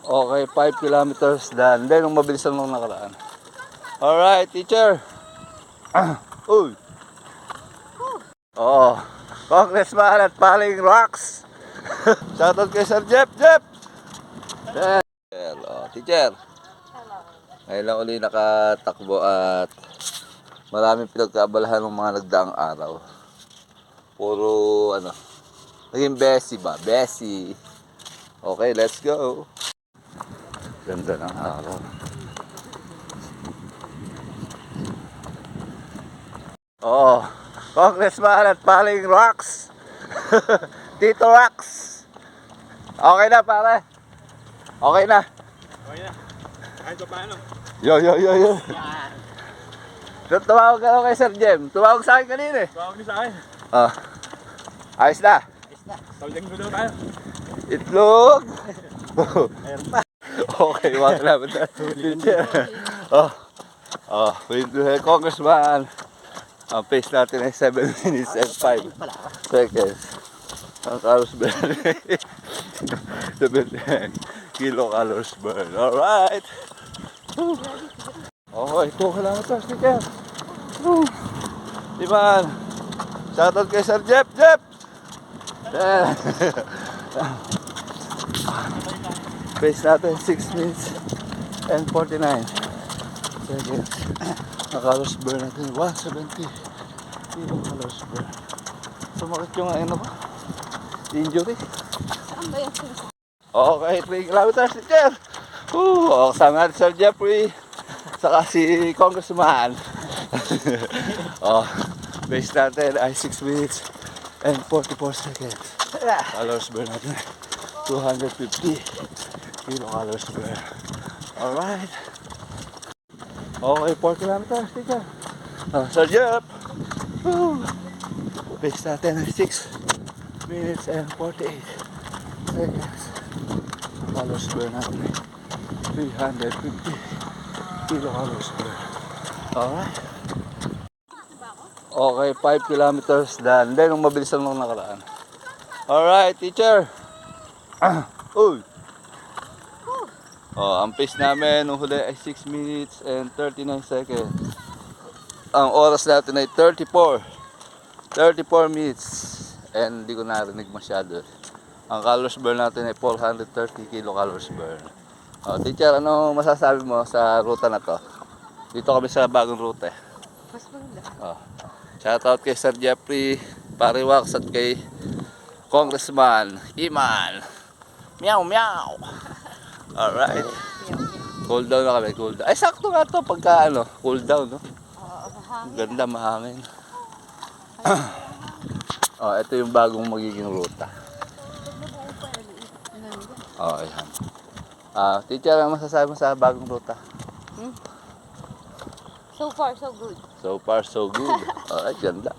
Okay, 5 kilometers done. Then, nung mabilis lang nung nakaraan. Alright, teacher. Uy. Oo. Congressman at Paling Rocks. Shoutout kay Sir Jeff. Jeff! Hello, teacher. Ngayon lang uli nakatakbo at maraming pinagkaabalahan ng mga nagdaang araw. Puro naging Bessie ba? Bessie. Okay, let's go. Ganda ng araw. Oo. Congressman at Paling Rocks. Tito Rocks. Okay na, pare. Okay na. Okay na. Kahit pa paano. Yo. Tumawag ka kay Sir Jem. Tumawag sa akin kanina eh. Tawag niyo sa akin. Ayos na. Tawag ko daw tayo. Itlog. Ayun pa. Okay, mga kalaban na. Teacher. Congressman. Ang pace natin ay 7 minutes and 5 seconds. Ang calories burn. 7 kilocalories burn. Alright. Okay, 2 kilometers, teacher. Diman. Shoutout kay Sir Jeff. Jeff! Pace natin 6 minutes and 49 seconds. Ang calories burn natin 170 kilocalories burn. Sumakit yung ko. Injury. Saan ba yan? Okay, 3 kilometers, teacher. Kasama natin Sir Jeffrey. Saka si Congressman. Base natin ay 6 minutes and 44 seconds. Calories burn natin 250 kilocalories burn. Alright. Okay, 4 kilometers, teacher. Sir Jeff. Base natin ay 6 minutes and 48 seconds. Calories burn natin 350 kilocalories burn. Alright. Okay, 5 kilometers done. Then, nung mabilis lang nung nakaraan. Alright, teacher. Uy. Ang pace namin nung huli ay 6 minutes and 39 seconds. Ang oras natin ay 34 minutes. And hindi ko narinig masyado. Ang calories burn natin ay 430 kilocalories burn. Teacher, ano masasabi mo sa ruta na to? Dito kami sa bagong ruta eh. Mas maganda. Shoutout kay Sir Jeffrey Pariwax at kay Congressman Iman. Meow meow. Alright. Cool down na kami, cool down. Ay, sakto nga to pagka cool down, no? Ganda, mahangin. Ito yung bagong magiging ruta. Ayan. Teacher, ano masasabi mo sa bagong ruta? So far, so good. So far, so good. Alright, ganda.